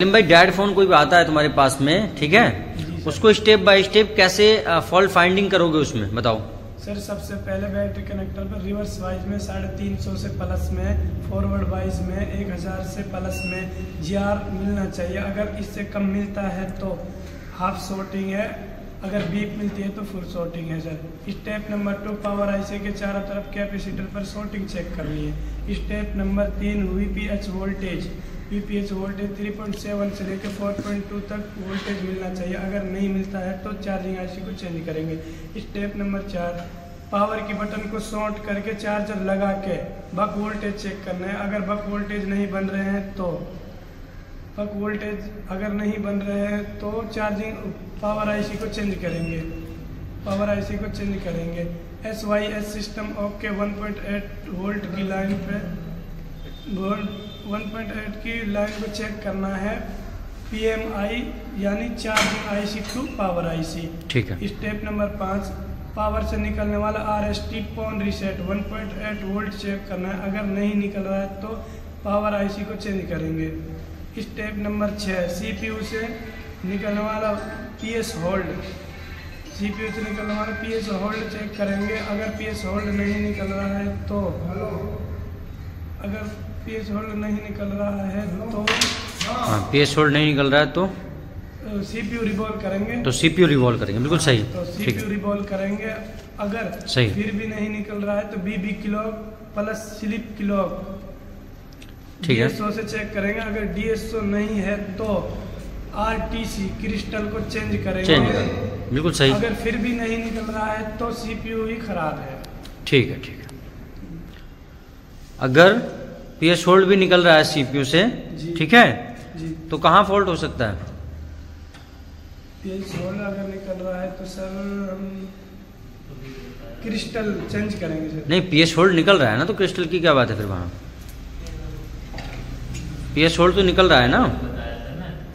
भाई dead phone कोई भी आता है तुम्हारे पास में, ठीक है, उसको स्टेप बाय स्टेप कैसे फॉल्ट फाइंडिंग करोगे उसमें बताओ। सर सबसे पहले बैटरी कनेक्टर पर रिवर्स वाइज में 350 से प्लस में, फॉरवर्ड वाइज में 1000 से प्लस में GR मिलना चाहिए। अगर इससे कम मिलता है तो हाफ शॉर्टिंग है, अगर बीप मिलती है तो फुल शॉर्टिंग है sir. Step number 2 power IC के चारों तरफ कैपेसिटर पर शॉर्टिंग चेक करनी है। स्टेप नंबर 3 VPH वोल्टेज 3.7 से लेकर 4.2 तक वोल्टेज मिलना चाहिए। अगर नहीं मिलता है तो चार्जिंग आईसी को चेंज करेंगे। स्टेप नंबर 4 पावर की बटन को शॉर्ट करके चार्जर लगा के बक वोल्टेज चेक करना है। अगर बक वोल्टेज नहीं बन रहे हैं तो चार्जिंग पावर आईसी को चेंज करेंगे। SYS सिस्टम ओके 1.8 वोल्ट की लाइन पे 1.8 की लाइन को चेक करना है। PMI यानी charging IC two power IC, ठीक है। स्टेप नंबर 5 पावर से निकलने वाला RST PON reset 1.8 volt check करना है। अगर नहीं निकल रहा है तो पावर आईसी को चेंज करेंगे। स्टेप नंबर 6 CPU से निकलने वाला PS होल्ड चेक करेंगे। अगर PS होल्ड नहीं निकल रहा है तो PS होल्ड नहीं निकल रहा है तो CPU रिवॉल्व करेंगे। बिल्कुल सही, तो CPU रिवॉल्व करेंगे। अगर सही फिर भी नहीं निकल रहा है तो BB clock plus slip clock ठीक है, DSO से चेक करेंगे। अगर DSO नहीं है तो RTC क्रिस्टल को चेंज करेंगे। बिल्कुल सही। अगर फिर भी नहीं निकल रहा है तो CPU ही खराब है। ठीक है। अगर PS होल्ड भी निकल रहा है CPU से, ठीक है जी, तो कहाँ फॉल्ट हो सकता है? PS होल्ड अगर निकल रहा है तो सर हम क्रिस्टल चेंज करेंगे सर। नहीं, PS होल्ड निकल रहा है ना, तो क्रिस्टल की क्या बात है फिर वहाँ? PS होल्ड तो निकल रहा है ना।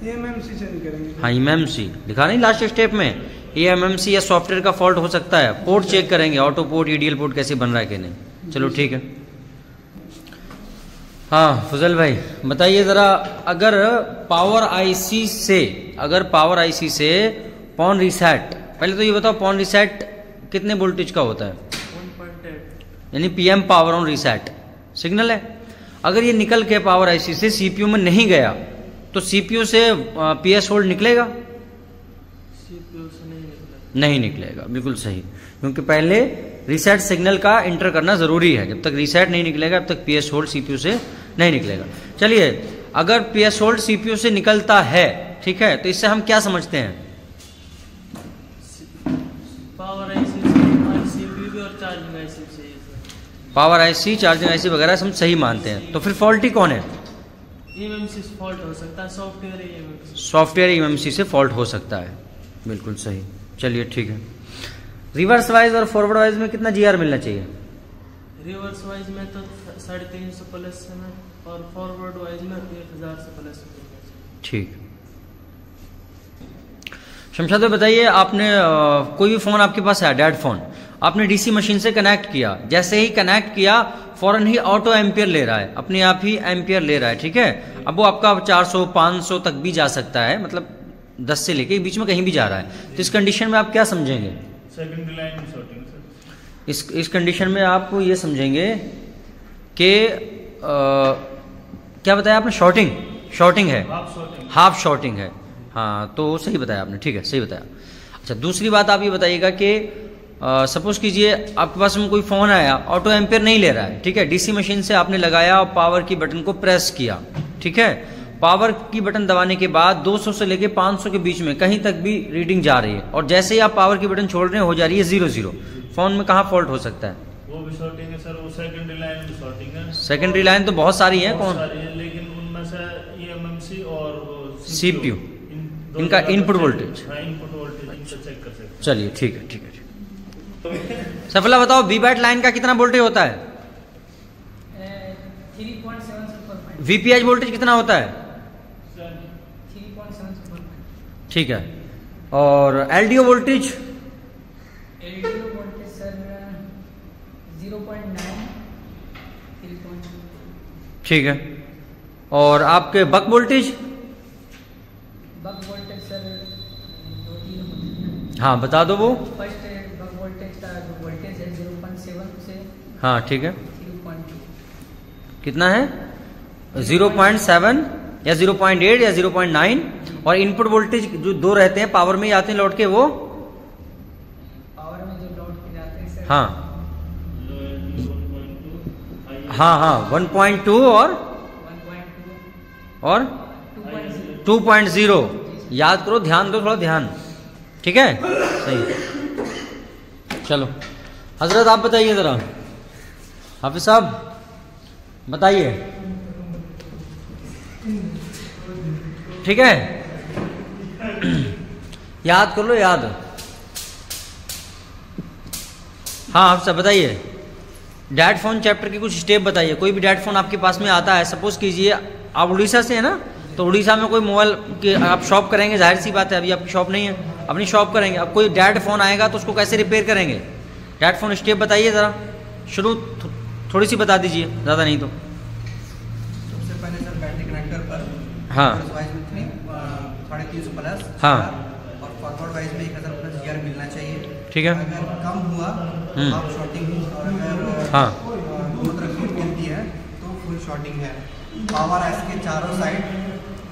eMMC चेंज करेंगे। हाँ, eMMC लिखा नहीं लास्ट स्टेप में। eMMC या सॉफ्टवेयर का फॉल्ट हो सकता है। पोर्ट चेक करेंगे, ऑटो पोर्ट EDL पोर्ट कैसे बन रहा है कि नहीं। चलो ठीक है। हाँ फजल भाई बताइए ज़रा, अगर पावर आईसी से पॉन रीसेट, पहले तो ये बताओ पॉन रीसेट कितने वोल्टेज का होता है? 1.8 यानी PM power on reset signal है। अगर ये निकल के पावर आईसी से CPU में नहीं गया तो CPU से PS होल्ड निकलेगा? CPU से नहीं निकलेगा। बिल्कुल सही, क्योंकि पहले रीसेट सिग्नल का इंटर करना जरूरी है। जब तक रीसेट नहीं निकलेगा तब तक PS होल्ड CPU से नहीं निकलेगा। चलिए, अगर PS होल्ड CPU से निकलता है, ठीक है, तो इससे हम क्या समझते हैं? पावर आईसी चार्जिंग आईसी वगैरह हम सही मानते हैं। तो फिर फॉल्टी कौन है? eMMC से फॉल्ट हो सकता है, सॉफ्टवेयर eMMC से फॉल्ट हो सकता है। बिल्कुल सही। चलिए ठीक है। रिवर्स वाइज और फॉरवर्ड वाइज में कितना GR मिलना चाहिए? रिवर्स वाइज में तो 350 प्लस में और फॉरवर्ड वाइज में 1000 से प्लस। ठीक। शमशाद भाई बताइए, आपने कोई भी फोन आपके पास है, डेड फोन, आपने DC मशीन से कनेक्ट किया, जैसे ही कनेक्ट किया फौरन ही ऑटो एम्पियर ले रहा है, अपने आप ही एम्पियर ले रहा है, ठीक है। अब वो आपका 400 500 तक भी जा सकता है, मतलब 10 से लेके बीच में कहीं भी जा रहा है। तो इस कंडीशन में आप क्या समझेंगे? सेकंड लाइन में शॉर्टिंग सर। इस कंडीशन में आप ये समझेंगे कि क्या बताया आपने? शॉर्टिंग है, हाफ शॉर्टिंग है। हाँ, तो सही बताया आपने, ठीक है, सही बताया। अच्छा, दूसरी बात आप ये बताइएगा कि सपोज कीजिए आपके पास में कोई फ़ोन आया, ऑटो एम्पियर नहीं ले रहा है, ठीक है, DC मशीन से आपने लगाया और पावर की बटन को प्रेस किया, ठीक है। पावर की बटन दबाने के बाद 200 से लेके 500 के बीच में कहीं तक भी रीडिंग जा रही है, और जैसे ही आप पावर की बटन छोड़ रहे हैं हो जा रही है 0-0। फोन में कहाँ फॉल्ट हो सकता है? वो भी शॉर्टिंग है सर, वो सेकेंडरी लाइन भी शॉर्टिंग है। सेकेंडरी लाइन तो बहुत सारी है, कौन? लेकिन उनमें से eMMC और CPU इनका इनपुट वोल्टेज, इनपुट वोल्टेज इनका चेक कर सकते हैं। चलिए ठीक है। सफला बताओ, VBAT लाइन का कितना वोल्टेज होता है? 3.7 VPH वोल्टेज कितना होता है? 3.7 ठीक है। और LDO वोल्टेज? सर 0.9 ठीक है। और आपके बक वोल्टेज? हाँ बता दो वो। फर्स्ट बक वोल्टेज का जो वोल्टेज है 0.7 से हाँ ठीक है, 0.2। कितना है? 0.7 या 0.8 या 0.9। और इनपुट वोल्टेज जो दो रहते हैं पावर में ही आते हैं लौट के, वो पावर में जो लौट के जाते हैं सर, हाँ हाँ हाँ 1.2 और 1.2 2.0। याद करो, ध्यान दो, थोड़ा ध्यान, ठीक है? सही। चलो हजरत आप बताइए जरा, हाफिज साहब बताइए, ठीक है? याद कर लो, याद। हाँ हाफिज साहब बताइए, डैट फोन चैप्टर के कुछ स्टेप बताइए। कोई भी डैट फोन आपके पास में आता है, सपोज कीजिए आप उड़ीसा से है ना, तो उड़ीसा में कोई मोबाइल की आप शॉप करेंगे, जाहिर सी बात है अभी आपकी शॉप नहीं है, अपनी शॉप करेंगे। अब कोई डैट फोन आएगा तो उसको कैसे रिपेयर करेंगे? डैट फोन स्टेप बताइए ज़रा, शुरू थोड़ी सी बता दीजिए, ज़्यादा नहीं तो। सबसे पहले सर बैटरी कनेक्टर पर हाँ 350 प्लस, हाँ, और फॉरवर्ड वाइज में 1000 प्लस जीआर मिलना चाहिए, ठीक है। अगर कम हुआ हाफ शॉर्टिंग, और अगर हाँ दोनों तरफ हीट मिलती है तो फुल शॉर्टिंग है। पावर आइस के चारों साइड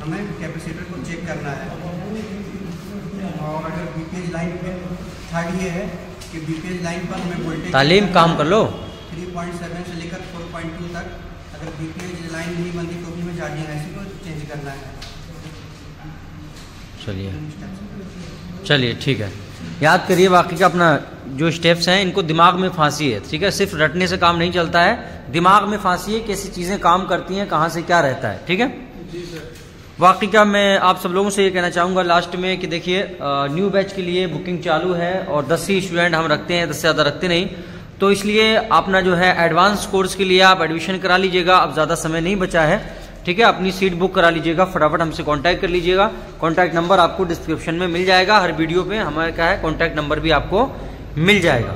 हमें कैपेसिटर को चेक करना है। और अगर बीपीएच लाइन पे थर्ड ये है कि बीपीएच लाइन पर हमें वोल्टेज तालीम काम कर लो। 3.7 से लेकर 4.2 तक, अगर बीपीएच लाइन नहीं बनती तो भी हमें चार्जिंग आईसी को चेंज करना है। चलिए ठीक है, याद करिए। बाकी का अपना जो स्टेप्स हैं इनको दिमाग में फांसिए, ठीक है? सिर्फ रटने से काम नहीं चलता है, दिमाग में फांसिए कैसी चीज़ें काम करती हैं, कहाँ से क्या रहता है, ठीक है? बाकी का मैं आप सब लोगों से ये कहना चाहूँगा लास्ट में कि देखिए न्यू बैच के लिए बुकिंग चालू है और 10 ही स्टूडेंट हम रखते हैं, 10 से ज़्यादा रखते नहीं। तो इसलिए अपना जो है एडवांस कोर्स के लिए आप एडमिशन करा लीजिएगा, अब ज़्यादा समय नहीं बचा है, ठीक है? अपनी सीट बुक करा लीजिएगा, फटाफट हमसे कांटेक्ट कर लीजिएगा। कांटेक्ट नंबर आपको डिस्क्रिप्शन में मिल जाएगा, हर वीडियो पे हमारे क्या है कांटेक्ट नंबर भी आपको मिल जाएगा।